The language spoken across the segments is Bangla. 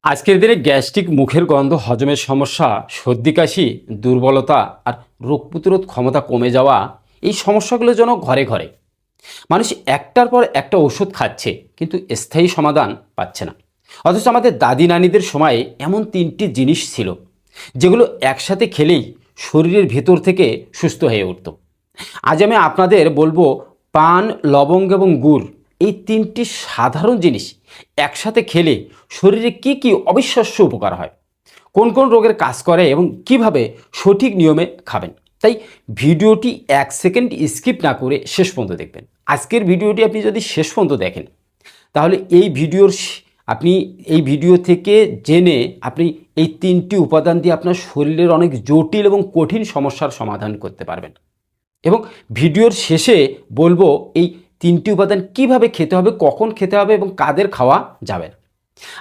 আজকের দিনে গ্যাস্ট্রিক, মুখের গন্ধ, হজমের সমস্যা, সর্দি কাশি, দুর্বলতা আর রোগ প্রতিরোধ ক্ষমতা কমে যাওয়া, এই সমস্যাগুলো যেন ঘরে ঘরে। মানুষ একটার পর একটা ওষুধ খাচ্ছে, কিন্তু স্থায়ী সমাধান পাচ্ছে না। অথচ আমাদের দাদি নানিদের সময়ে এমন তিনটি জিনিস ছিল যেগুলো একসাথে খেলেই শরীরের ভেতর থেকে সুস্থ হয়ে উঠত। আজ আমি আপনাদের বলবো পান, লবঙ্গ এবং গুড়, এই তিনটি সাধারণ জিনিস একসাথে খেলে শরীরে কি কি অবিশ্বাস্য উপকার হয়, কোন কোন রোগের কাজ করে এবং কিভাবে সঠিক নিয়মে খাবেন। তাই ভিডিওটি 1 সেকেন্ড স্কিপ না করে শেষ পর্যন্ত দেখবেন। আজকের ভিডিওটি আপনি যদি শেষ পর্যন্ত দেখেন, তাহলে আপনি এই ভিডিও থেকে জেনে আপনি এই তিনটি উপাদান দিয়ে আপনার শরীরের অনেক জটিল এবং কঠিন সমস্যার সমাধান করতে পারবেন। এবং ভিডিওর শেষে বলবো এই তিনটি উপাদান কিভাবে খেতে হবে, কখন খেতে হবে এবং কাদের খাওয়া যাবে না।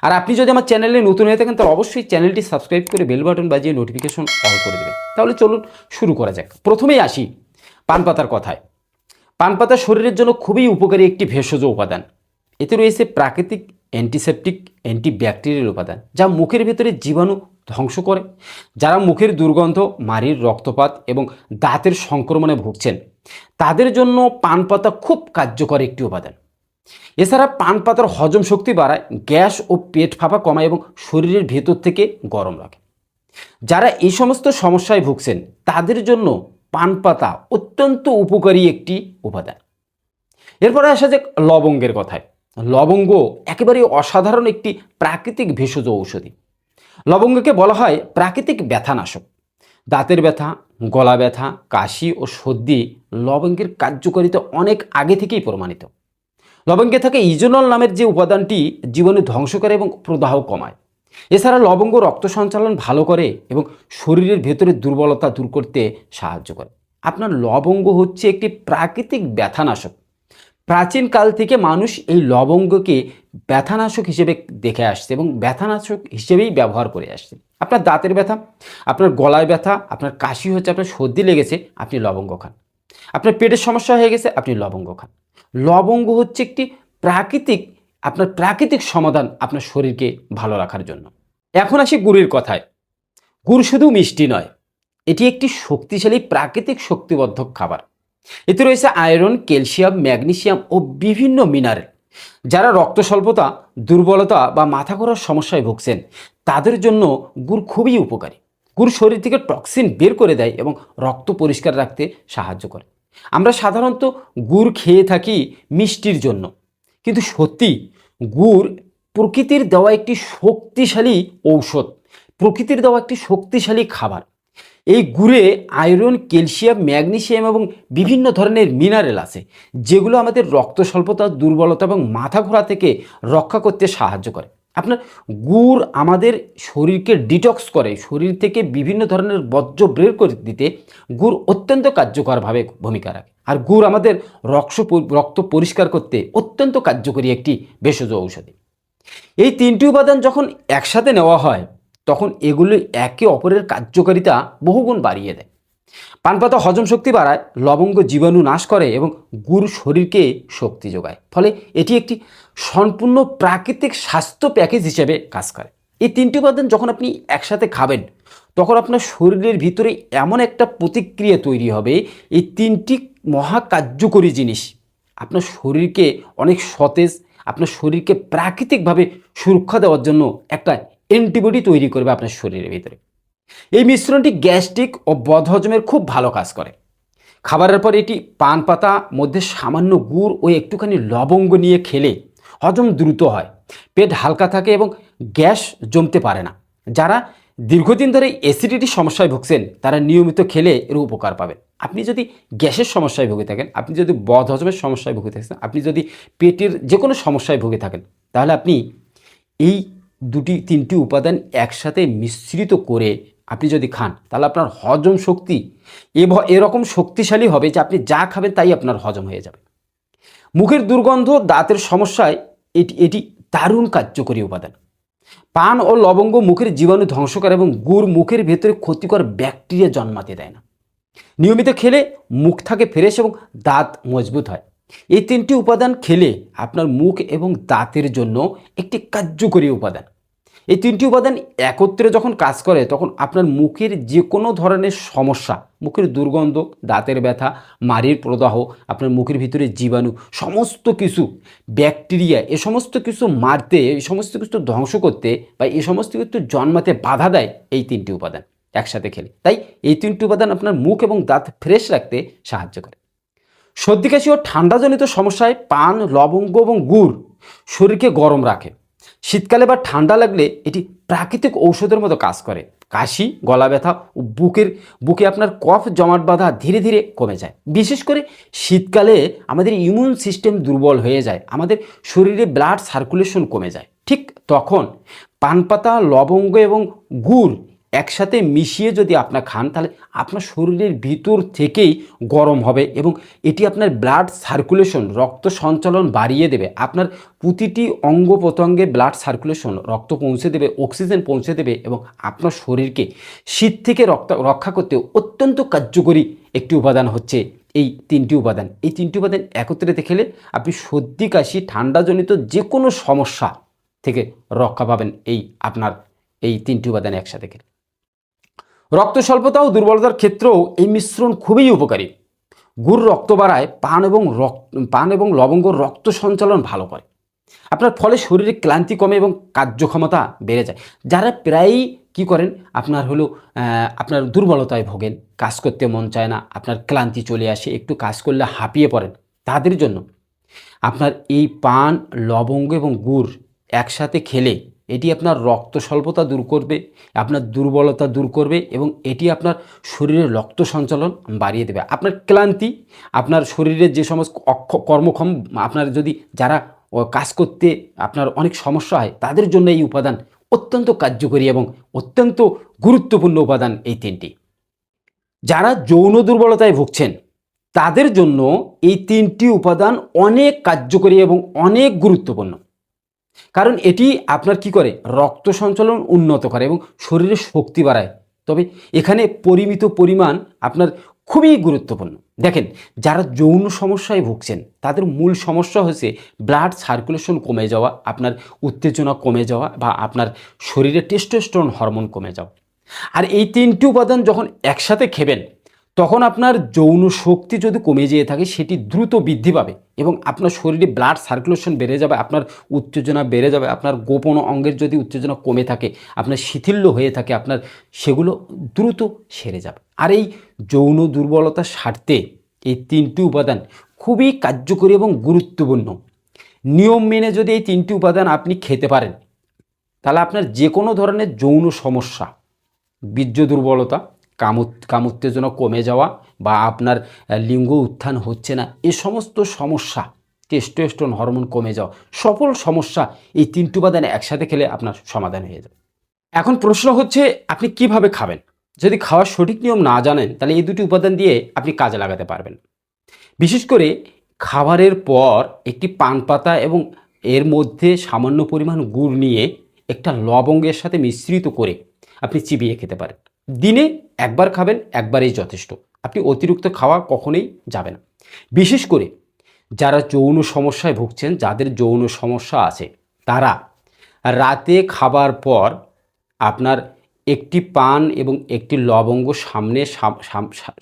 আর আপনি যদি আমার চ্যানেলে নতুন হয়ে থাকেন তাহলে অবশ্যই চ্যানেলটি সাবস্ক্রাইব করে বেল বাটন বাজিয়ে নোটিফিকেশন অল করে দেবেন। তাহলে চলুন শুরু করা যাক। প্রথমেই আসি পান পাতার কথায়। পান পাতা শরীরের জন্য খুবই উপকারী একটি ভেষজ উপাদান। এতে রয়েছে প্রাকৃতিক অ্যান্টিসেপটিক, অ্যান্টিব্যাকটেরিয়াল উপাদান, যা মুখের ভেতরে জীবাণু ধ্বংস করে। যারা মুখের দুর্গন্ধ, মাড়ির রক্তপাত এবং দাঁতের সংক্রমণে ভুগছেন, তাদের জন্য পান পাতা খুব কার্যকর একটি উপাদান। এছাড়া পান পাতার হজম শক্তি বাড়ায়, গ্যাস ও পেট ফাঁপা কমায় এবং শরীরের ভেতর থেকে গরম রাখে। যারা এই সমস্ত সমস্যায় ভুগছেন, তাদের জন্য পান পাতা অত্যন্ত উপকারী একটি উপাদান। এরপরে আসা যাক লবঙ্গের কথায়। লবঙ্গ একেবারে অসাধারণ একটি প্রাকৃতিক ভেষজ ঔষধি। লবঙ্গকে বলা হয় প্রাকৃতিক ব্যথানাশক। দাঁতের ব্যথা, গলা ব্যথা, কাশি ও সর্দি লবঙ্গের কার্যকারিতা অনেক আগে থেকেই প্রমাণিত। লবঙ্গে থাকে ইজোনল নামের যে উপাদানটি জীবাণু ধ্বংস করে এবং প্রদাহ কমায়। এছাড়া লবঙ্গ রক্ত সঞ্চালন ভালো করে এবং শরীরের ভেতরে দুর্বলতা দূর করতে সাহায্য করে। আপনার লবঙ্গ হচ্ছে একটি প্রাকৃতিক ব্যথানাশক। প্রাচীনকাল থেকে মানুষ এই লবঙ্গকে ব্যথানাশক হিসেবে দেখে আসছে এবং ব্যথানাশক হিসেবেই ব্যবহার করে আসছে। আপনার দাঁতের ব্যথা, আপনার গলায় ব্যথা, আপনার কাশি হচ্ছে, আপনার সর্দি লেগেছে, আপনি লবঙ্গ খান। আপনার পেটের সমস্যা হয়ে গেছে, আপনি লবঙ্গ খান। লবঙ্গ হচ্ছে একটি প্রাকৃতিক প্রাকৃতিক সমাধান আপনার শরীরকে ভালো রাখার জন্য। এখন আসি গুড়ের কথায়। গুড় শুধু মিষ্টি নয়, এটি একটি শক্তিশালী প্রাকৃতিক শক্তিবর্ধক খাবার। এতে রয়েছে আয়রন, ক্যালসিয়াম, ম্যাগনেসিয়াম ও বিভিন্ন মিনারেল। যারা রক্ত স্বল্পতা, দুর্বলতা বা মাথা ঘোরার সমস্যায় ভুগছেন, তাদের জন্য গুড় খুবই উপকারী। গুড় শরীর থেকে টক্সিন বের করে দেয় এবং রক্ত পরিষ্কার রাখতে সাহায্য করে। আমরা সাধারণত গুড় খেয়ে থাকি মিষ্টির জন্য, কিন্তু সত্যি গুড় প্রকৃতির দেওয়া একটি শক্তিশালী ঔষধ, প্রকৃতির দেওয়া একটি শক্তিশালী খাবার। এই গুড়ে আয়রন, ক্যালসিয়াম, ম্যাগনেসিয়াম এবং বিভিন্ন ধরনের মিনারেল আছে, যেগুলো আমাদের রক্ত স্বল্পতা, দুর্বলতা এবং মাথা ঘোরা থেকে রক্ষা করতে সাহায্য করে। আপনার গুড় আমাদের শরীরকে ডিটক্স করে, শরীর থেকে বিভিন্ন ধরনের বর্জ্য বের করে দিতে গুড় অত্যন্ত কার্যকরভাবে ভূমিকা রাখে। আর গুড় আমাদের রক্ত পরিষ্কার করতে অত্যন্ত কার্যকরী একটি ভেষজ ঔষধি। এই তিনটি উপাদান যখন একসাথে নেওয়া হয়, তখন এগুলো একে অপরের কার্যকারিতা বহুগুণ বাড়িয়ে দেয়। পান পাতা হজম শক্তি বাড়ায়, লবঙ্গ জীবাণু নাশ করে এবং গুড় শরীরকে শক্তি যোগায়। ফলে এটি একটি সম্পূর্ণ প্রাকৃতিক স্বাস্থ্য প্যাকেজ হিসেবে কাজ করে। এই তিনটি উপাদান যখন আপনি একসাথে খাবেন, তখন আপনার শরীরের ভিতরে এমন একটা প্রতিক্রিয়া তৈরি হবে, এই তিনটি মহা কার্যকরী জিনিস আপনার শরীরকে অনেক সতেজ, আপনার শরীরকে প্রাকৃতিকভাবে সুরক্ষা দেওয়ার জন্য একটা অ্যান্টিবডি তৈরি করবে আপনার শরীরের ভিতরে। এই মিশ্রণটি গ্যাস্ট্রিক ও বদহজমের খুব ভালো কাজ করে। খাবারের পর এটি পান পাতা মধ্যে সামান্য গুড় ও একটুখানি লবঙ্গ নিয়ে খেলে হজম দ্রুত হয়, পেট হালকা থাকে এবং গ্যাস জমতে পারে না। যারা দীর্ঘদিন ধরে অ্যাসিডিটির সমস্যায় ভুগছেন, তারা নিয়মিত খেলে এর উপকার পাবেন। আপনি যদি গ্যাসের সমস্যায় ভুগে থাকেন, আপনি যদি বদহজমের সমস্যায় ভুগে থাকেন, আপনি যদি পেটের যে কোনো সমস্যায় ভুগে থাকেন, তাহলে আপনি এই তিনটি উপাদান একসাথে মিশ্রিত করে আপনি যদি খান, তাহলে আপনার হজম শক্তি এরকম শক্তিশালী হবে যে আপনি যা খাবেন তাই আপনার হজম হয়ে যাবে। মুখের দুর্গন্ধ, দাঁতের সমস্যায় এটি দারুণ কার্যকরী উপাদান। পান ও লবঙ্গ মুখের জীবাণু ধ্বংস করে এবং গুড় মুখের ভেতরে ক্ষতিকর ব্যাকটেরিয়া জন্মাতে দেয় না। নিয়মিত খেলে মুখ থাকে ফ্রেশ এবং দাঁত মজবুত হয়। এই তিনটি উপাদান খেলে আপনার মুখ এবং দাঁতের জন্য একটি কার্যকরী উপাদান। এই তিনটি উপাদান একত্রে যখন কাজ করে তখন আপনার মুখের যে কোনো ধরনের সমস্যা, মুখের দুর্গন্ধ, দাঁতের ব্যথা, মাড়ির প্রদাহ, আপনার মুখের ভিতরে জীবাণু, সমস্ত কিছু ব্যাকটেরিয়া, এ সমস্ত কিছু মারতে, এই সমস্ত কিছু ধ্বংস করতে বা এই সমস্ত কিছু জন্মাতে বাধা দেয় এই তিনটি উপাদান একসাথে খেলে। তাই এই তিনটি উপাদান আপনার মুখ এবং দাঁত ফ্রেশ রাখতে সাহায্য করে। সর্দি কাশি ও ঠান্ডাজনিত সমস্যায় পান, লবঙ্গ এবং গুড় শরীরকে গরম রাখে। শীতকালে বা ঠান্ডা লাগলে এটি প্রাকৃতিক ঔষধের মতো কাজ করে। কাশি, গলা ব্যথা ও বুকে আপনার কফ জমাট বাঁধা ধীরে ধীরে কমে যায়। বিশেষ করে শীতকালে আমাদের ইমিউন সিস্টেম দুর্বল হয়ে যায়, আমাদের শরীরে ব্লাড সার্কুলেশন কমে যায়। ঠিক তখন পানপাতা, লবঙ্গ এবং গুড় একসাথে মিশিয়ে যদি আপনার খান তাহলে আপনার শরীরের ভিতর থেকেই গরম হবে এবং এটি আপনার ব্লাড সার্কুলেশন, রক্ত সঞ্চালন বাড়িয়ে দেবে। আপনার প্রতিটি অঙ্গ প্রত্যঙ্গে ব্লাড সার্কুলেশন, রক্ত পৌঁছে দেবে, অক্সিজেন পৌঁছে দেবে এবং আপনার শরীরকে শীত থেকে রক্ষা করতে অত্যন্ত কার্যকরী একটি উপাদান হচ্ছে এই তিনটি উপাদান। এই তিনটি উপাদান একত্রে খেলে আপনি সর্দি কাশি ঠান্ডাজনিত যে কোনো সমস্যা থেকে রক্ষা পাবেন আপনার এই তিনটি উপাদান একসাথে খেলে। রক্ত স্বল্পতা ও দুর্বলতার ক্ষেত্রেও এই মিশ্রণ খুবই উপকারী। গুড় রক্ত বাড়ায়, পান এবং লবঙ্গ রক্ত সঞ্চালন ভালো করে। আপনার ফলে শরীরে ক্লান্তি কমে এবং কার্যক্ষমতা বেড়ে যায়। যারা প্রায়ই কি করেন, আপনার দুর্বলতায় ভোগেন, কাজ করতে মন চায় না, আপনার ক্লান্তি চলে আসে, একটু কাজ করলে হাঁপিয়ে পড়েন, তাদের জন্য আপনার এই পান, লবঙ্গ এবং গুড় একসাথে খেলে এটি আপনার রক্ত স্বল্পতা দূর করবে, আপনার দুর্বলতা দূর করবে এবং এটি আপনার শরীরের রক্ত সঞ্চালন বাড়িয়ে দেবে। আপনার ক্লান্তি, আপনার শরীরের যে সমস্ত কর্মক্ষম, আপনার যদি যারা কাজ করতে আপনার অনেক সমস্যা হয় তাদের জন্য এই উপাদান অত্যন্ত কার্যকরী এবং অত্যন্ত গুরুত্বপূর্ণ উপাদান এই তিনটি। যারা যৌন দুর্বলতায় ভুগছেন তাদের জন্য এই তিনটি উপাদান অনেক কার্যকরী এবং অনেক গুরুত্বপূর্ণ। কারণ এটি আপনার কি করে, রক্ত সঞ্চালন উন্নত করে এবং শরীরের শক্তি বাড়ায়। তবে এখানে পরিমিত পরিমাণ আপনার খুবই গুরুত্বপূর্ণ। দেখেন, যারা যৌন সমস্যায় ভুগছেন তাদের মূল সমস্যা হচ্ছে ব্লাড সার্কুলেশন কমে যাওয়া, আপনার উত্তেজনা কমে যাওয়া বা আপনার শরীরে টেস্টোস্টেরন হরমোন কমে যাওয়া। আর এই তিনটি উপাদান যখন একসাথে খেবেন তখন আপনার যৌন শক্তি যদি কমে যেয়ে থাকে সেটি দ্রুত বৃদ্ধি পাবে এবং আপনার শরীরে ব্লাড সার্কুলেশন বেড়ে যাবে, আপনার উত্তেজনা বেড়ে যাবে, আপনার গোপন অঙ্গের যদি উত্তেজনা কমে থাকে, আপনার শিথিল্য হয়ে থাকে, আপনার সেগুলো দ্রুত সেরে যাবে। আর এই যৌন দুর্বলতা সারতে এই তিনটি উপাদান খুবই কার্যকরী এবং গুরুত্বপূর্ণ। নিয়ম মেনে যদি এই তিনটি উপাদান আপনি খেতে পারেন তাহলে আপনার যে কোনো ধরনের যৌন সমস্যা, বীর্য দুর্বলতা, কামোত্তেজনা কমে যাওয়া বা আপনার লিঙ্গ উত্থান হচ্ছে না, এ সমস্ত সমস্যা, টেস্টোস্টেরন হরমোন কমে যাওয়া, সকল সমস্যা এই তিনটি উপাদান একসাথে খেলে আপনার সমাধান হয়ে যাবে। এখন প্রশ্ন হচ্ছে আপনি কিভাবে খাবেন। যদি খাওয়ার সঠিক নিয়ম না জানেন তাহলে এই দুটি উপাদান দিয়ে আপনি কাজে লাগাতে পারবেন। বিশেষ করে খাবারের পর একটি পান পাতা এবং এর মধ্যে সামান্য পরিমাণ গুড় নিয়ে একটা লবঙ্গের সাথে মিশ্রিত করে আপনি চিবিয়ে খেতে পারেন। দিনে একবার খাবেন, একবারেই যথেষ্ট। আপনি অতিরিক্ত খাওয়া কখনোই যাবে না। বিশেষ করে যারা যৌন সমস্যায় ভুগছেন, যাদের যৌন সমস্যা আছে, তারা রাতে খাবার পর আপনার একটি পান এবং একটি লবঙ্গ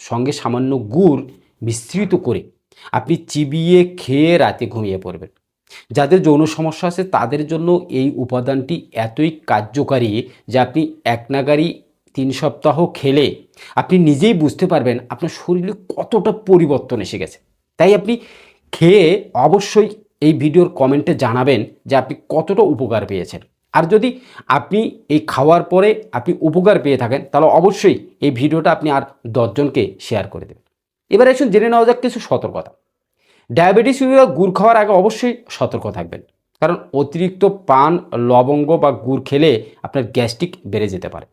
সঙ্গে সামান্য গুড় মিশ্রিত করে আপনি চিবিয়ে খেয়ে রাতে ঘুমিয়ে পড়বেন। যাদের যৌন সমস্যা আছে তাদের জন্য এই উপাদানটি এতই কার্যকারী যে আপনি এক নাগাড়ি 3 সপ্তাহ খেলে আপনি নিজেই বুঝতে পারবেন আপনার শরীরে কতটা পরিবর্তন এসে গেছে। তাই আপনি খেয়ে অবশ্যই এই ভিডিওর কমেন্টে জানাবেন যে আপনি কতটা উপকার পেয়েছেন। আর যদি আপনি এই খাওয়ার পরে আপনি উপকার পেয়ে থাকেন তাহলে অবশ্যই এই ভিডিওটা আপনি আর 10 জনকে শেয়ার করে দেবেন। এবার আসুন জেনে নেওয়া যাক কিছু সতর্কতা। ডায়াবেটিস রোগীরা গুড় খাওয়ার আগে অবশ্যই সতর্ক থাকবেন, কারণ অতিরিক্ত পান, লবঙ্গ বা গুড় খেলে আপনার গ্যাস্ট্রিক বেড়ে যেতে পারে।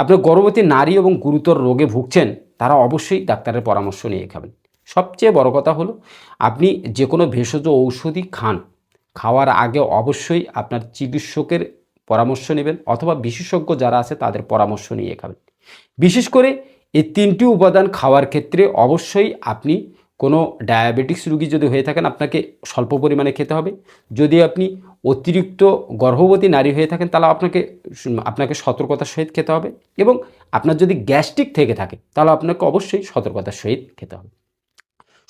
আপনার গর্ভবতী নারী এবং গুরুতর রোগে ভুগছেন তারা অবশ্যই ডাক্তারের পরামর্শ নিয়ে খাবেন। সবচেয়ে বড় কথা হলো আপনি যে কোনো ভেষজ ঔষধি খান, খাওয়ার আগে অবশ্যই আপনার চিকিৎসকের পরামর্শ নেবেন অথবা বিশেষজ্ঞ যারা আছে তাদের পরামর্শ নিয়ে খাবেন। বিশেষ করে এই তিনটি উপাদান খাওয়ার ক্ষেত্রে অবশ্যই আপনি কোনো ডায়াবেটিক্স রোগী যদি হয়ে থাকেন আপনাকে স্বল্প পরিমাণে খেতে হবে। যদি আপনি অতিরিক্ত গর্ভবতী নারী হয়ে থাকেন তাহলে আপনাকে সতর্কতার সহিত খেতে হবে, এবং আপনার যদি গ্যাস্ট্রিক থেকে থাকে তাহলে আপনাকে অবশ্যই সতর্কতার সহিত খেতে হবে।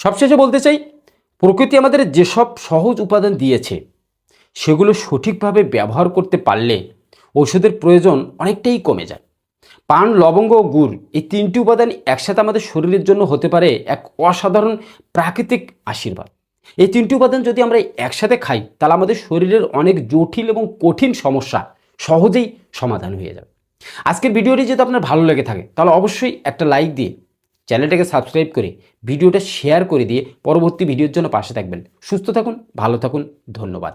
সবশেষে বলতে চাই, প্রকৃতি আমাদের যেসব সহজ উপাদান দিয়েছে সেগুলো সঠিকভাবে ব্যবহার করতে পারলে ওষুধের প্রয়োজন অনেকটাই কমে যায়। পান, লবঙ্গ ও গুড় এই তিনটি উপাদান একসাথে আমাদের শরীরের জন্য হতে পারে এক অসাধারণ প্রাকৃতিক আশীর্বাদ। এই তিনটি উপাদান যদি আমরা একসাথে খাই তাহলে আমাদের শরীরের অনেক জটিল এবং কঠিন সমস্যা সহজেই সমাধান হয়ে যাবে। আজকের ভিডিওটি যদি আপনার ভালো লেগে থাকে তাহলে অবশ্যই একটা লাইক দিয়ে চ্যানেলটাকে সাবস্ক্রাইব করে ভিডিওটা শেয়ার করে দিয়ে পরবর্তী ভিডিওর জন্য পাশে থাকবেন। সুস্থ থাকুন, ভালো থাকুন, ধন্যবাদ।